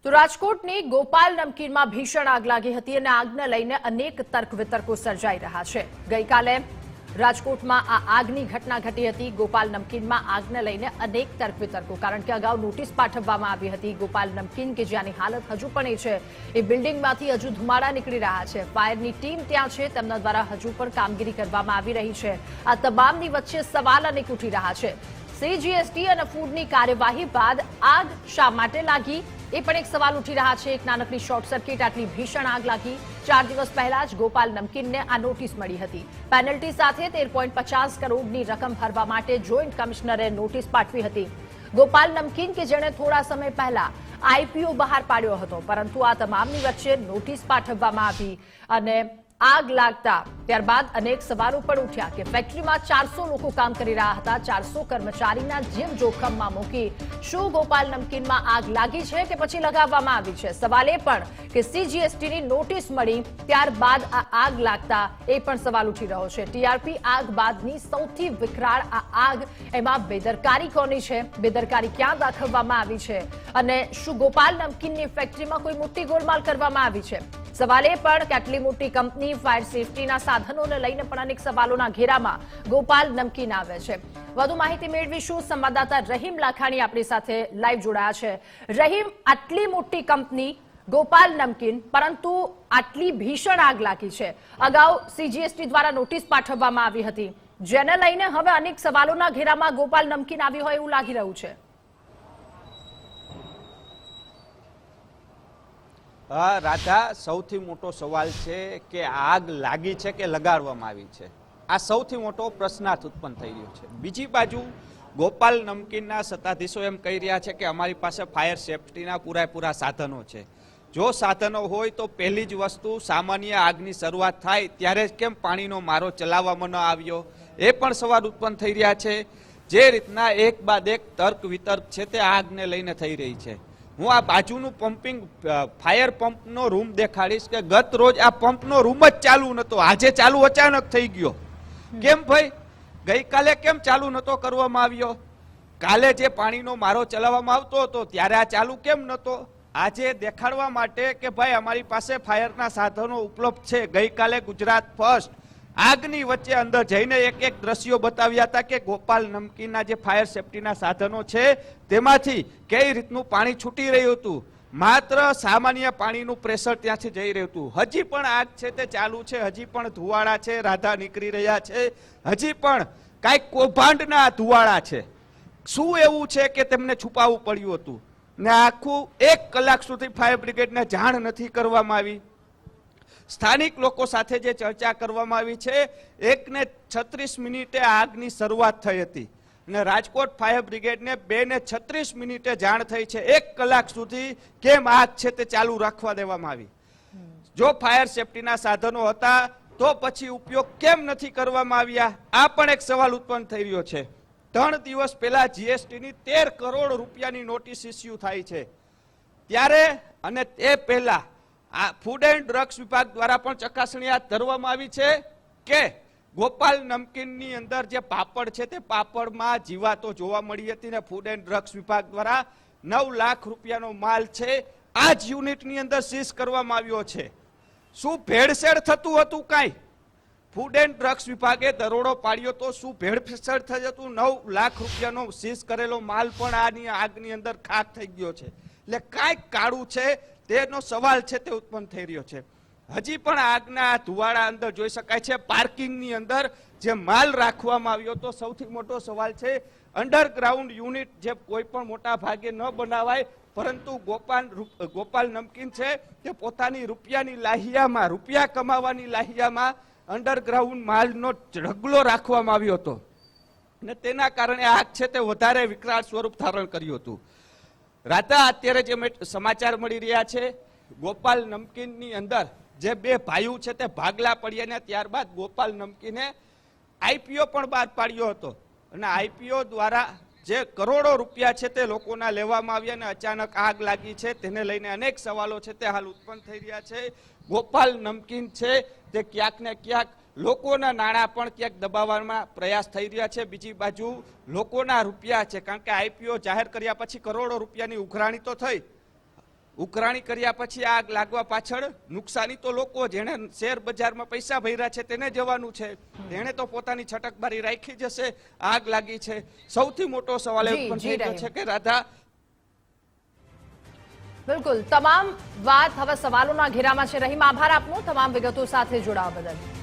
તો રાજકોટની ગોપાલ નમકીનમાં ભીષણ આગ લાગી હતી અને આગને લઈને અનેક તર્ક વિતર્કો સર્જાઈ રહ્યા છે। ગઈકાલે રાજકોટમાં આ આગની ઘટના ઘટી હતી। ગોપાલ નમકીનમાં આગને લઈને અનેક તર્ક વિતર્કો, કારણ કે અગાઉ નોટિસ પાઠવવામાં આવી હતી। ગોપાલ નમકીન કે જેની હાલત હજુ પણ એ છે, એ બિલ્ડિંગમાંથી હજુ ધુમાડા નીકળી રહ્યા છે। ફાયરની ટીમ ત્યાં છે, તેમના દ્વારા હજુ પણ કામગીરી કરવામાં આવી રહી છે। આ તમામની વચ્ચે સવાલ અનેક ઉઠી રહ્યા છે। સીજીએસટી અને ફૂડની કાર્યવાહી બાદ આગ શા માટે લાગી, એ પણ એક સવાલ ઉઠી રહ્યા છે। એક નાનકડી શોર્ટ સર્કિટ આટલી ભીષણ આગ લાગી। 4 દિવસ પહેલા જ ગોપાલ નમકીનને આ નોટિસ મળી હતી। પેનલ્ટી સાથે 13.50 કરોડની રકમ ભરવા માટે જોઈન્ટ કમિશનરે નોટિસ પાઠવી હતી। ગોપાલ નમકીન કે જેણે થોડા સમય પહેલા આઈપીઓ બહાર પાડ્યો હતો, પરંતુ આ તમામની વચ્ચે નોટિસ પાઠવવામાં આવી અને આગ લાગતા ત્યારબાદ અનેક સવાલો પણ ઉઠ્યા કે ફેક્ટરીમાં 400 લોકો કામ કરી રહ્યા હતા। 400 કર્મચારીના જીવ જોખમમાં મૂકી શું ગોપાલ નમકીનમાં આગ લાગી છે કે પછી લગાવવામાં આવી છે? સવાલ એ પણ કે સીજીએસટીની નોટિસ મળી ત્યારબાદ આ આગ લાગતા એ પણ સવાલ ઉઠી રહ્યો છે। ટીઆરપી આગ બાદની સૌથી વિકરાળ આ આગ, એમાં બેદરકારી કોની છે? બેદરકારી ક્યાં દાખવવામાં આવી છે? અને શું ગોપાલ નમકીનની ફેક્ટરીમાં કોઈ મોટી ગોલમાલ કરવામાં આવી છે? સવાલ એ પણ કે આટલી મોટી કંપની, ફાયર સેફટીના સાધનોને લઈને પણ અનેક સવાલોના ઘેરામાં ગોપાલ નમકીન આવે છે। વધુ માહિતી મેળવીશું। સંવાદદાતા રહીમ લાખાણી આપણી સાથે લાઈવ જોડાયા છે। રહીમ, આટલી મોટી કંપની ગોપાલ નમકીન, પરંતુ આટલી ભીષણ આગ લાગી છે। અગાઉ સીજીએસટી દ્વારા નોટિસ પાઠવવામાં આવી હતી, જેને લઈને હવે અનેક સવાલોના ઘેરામાં ગોપાલ નમકીન આવી હોય એવું લાગી રહ્યું છે। રાધા, સૌથી મોટો સવાલ છે કે આગ લાગી છે કે લગાડવામાં આવી છે? આ સૌથી મોટો પ્રશ્નાર્થ ઉત્પન્ન થઈ રહ્યો છે। બીજી બાજુ ગોપાલ નમકીનના સત્તાધીશો એમ કહી રહ્યા છે કે અમારી પાસે ફાયર સેફટીના પૂરેપૂરા સાધનો છે। જો સાધનો હોય તો પહેલી જ વસ્તુ, સામાન્ય આગની શરૂઆત થાય ત્યારે કેમ પાણીનો મારો ચલાવવામાં ન આવ્યો? એ પણ સવાલ ઉત્પન્ન થઈ રહ્યા છે। જે રીતના એક બાદ એક તર્ક વિતર્ક છે તે આગને લઈને થઈ રહી છે। હું આ બાજુનું પમ્પિંગ ફાયર પંપનો રૂમ દેખાડીશ કે ગત રોજ આ પંપનો રૂમ જ ચાલુ નતો, આજે ચાલુ અચાનક થઈ ગયો। કેમ ભાઈ? ગઈકાલે કેમ ચાલુ નતો કરવામાં આવ્યો? કાલે જે પાણીનો મારો ચલાવવામાં આવતો હતો ત્યારે આ ચાલુ કેમ નતો? આજે દેખાડવા માટે કે ભાઈ અમારી પાસે ફાયરના સાધનો ઉપલબ્ધ છે। ગઈકાલે ગુજરાત ફર્સ્ટ આગની વચ્ચે અંદર જઈને એક દ્રશ્યો બતાવ્યા હતા કે ગોપાલ નમકીનના જે ફાયર સેફટીના સાધનો છે તેમાંથી કઈ રીતનું પાણી છૂટી રહ્યું હતું। માત્ર સામાન્ય પાણીનું પ્રેશર ત્યાંથી જઈ રહ્યું હતું। હજી પણ આગ છે તે ચાલુ છે, હજી પણ ધુવાડા છે, રાધા નીકળી રહ્યા છે, હજી પણ કાંઈક કૌભાંડના ધુવાડા છે। શું એવું છે કે તેમને છુપાવવું પડ્યું હતું ને આખું 1 કલાક સુધી ફાયર બ્રિગેડને જાણ નથી કરવામાં આવી? સ્થાનિક લોકો સાથે જે ચર્ચા કરવામાં આવી છે, 1:36 મિનિટે આગની શરૂઆત થઈ હતી અને રાજકોટ ફાયર બ્રિગેડને 2:36 મિનિટે જાણ થઈ છે। 1 કલાક સુધી કેમ આગ છે તે ચાલુ રાખવા દેવામાં આવી? જો ફાયર સેફટીના સાધનો હતા તો પછી ઉપયોગ કેમ નથી કરવામાં આવ્યા? આ પણ એક સવાલ ઉત્પન્ન થઈ રહ્યો છે। 3 દિવસ પહેલા જીએસટીની 13 કરોડ રૂપિયાની નોટિસ ઇસ્યુ થાય છે ત્યારે, અને તે પહેલા આ ફૂડ એન્ડ ડ્રગ્સ વિભાગ દ્વારા પણ ચકાસણી હાથ ધરવામાં આવી છે કે ગોપાલ નમકીનની અંદર જે પાપડ છે તે પાપડમાં જીવાતો જોવા મળી હતી ને ફૂડ એન્ડ ડ્રગ્સ વિભાગ દ્વારા 9 લાખ રૂપિયાનો માલ છે આ જ યુનિટની અંદર સીઝ કરવામાં આવ્યો છે। શું ભેળસેળ થતું હતું? કાંઈ? ફૂડ એન્ડ ડ્રગ્સ વિભાગે દરોડો પાડ્યો તો શું ભેળસેળ થઈ હતું? 9 લાખ રૂપિયાનો સીઝ કરેલો માલ પણ આની આગની અંદર ખાક થઈ ગયો છે। એટલે કાંઈક કાળું છે તેનો સવાલ છે તે ઉત્પન્ન થઈ રહ્યો છે। હજી પણ આગના ધુવાડા અંદર જોઈ શકાય છે। પાર્કિંગની અંદર જે માલ રાખવામાં આવ્યો તો સૌથી મોટો સવાલ છે અંડરગ્રાઉન્ડ યુનિટ જે કોઈ પણ મોટા ભાગે ન બનાવાય, પરંતુ ગોપાલ નમકીન છે તે પોતાની રૂપિયાની લાહિયામાં, રૂપિયા કમાવાની લાહિયામાં અંડરગ્રાઉન્ડ માલનો ઢગલો રાખવામાં આવ્યો હતો અને તેના કારણે આગ છે તે વધારે વિકરાળ સ્વરૂપ ધારણ કર્યું હતું। રાધા, અત્યારે જે સમાચાર મળી રહ્યા છે, ગોપાલ નમકીનની અંદર જે 2 ભાઈઓ છે તે ભાગલા પડ્યા ને ત્યારબાદ ગોપાલ નમકીને આઈપીઓ પણ બહાર પાડ્યો હતો અને આઈપીઓ દ્વારા જે કરોડો રૂપિયા છે તે લોકોના લેવામાં આવ્યા અને અચાનક આગ લાગી છે, તેને લઈને અનેક સવાલો છે તે હાલ ઉત્પન્ન થઈ રહ્યા છે। ગોપાલ નમકીન છે તે ક્યાંક ને ક્યાંક લોકોના નાણાં પણ ક્યાંક દબાવવામાં પ્રયાસ થઈ રહ્યા છે। બીજી બાજુ લોકોના રૂપિયા છે, કારણ કે આઈપીઓ જાહેર કર્યા પછી કરોડો રૂપિયાની ઉઘરાણી તો થઈ, ઉઘરાણી કર્યા પછી આગ લાગવા પાછળ નુકસાની તો લોકો જેણે શેર બજારમાં પૈસા ભર્યા છે તેને જવાનું છે, તેણે તો પોતાની છટકબારી રાખી જશે. આગ લાગી છે. સૌથી મોટો સવાલ એ પણ થઈ ગયો છે કે રાધા, બિલકુલ તમામ વાત હવે સવાલોના ઘેરામાં છે. રહીમ, આભાર આપનો તમામ વિગતો સાથે જોડાવા બદલ.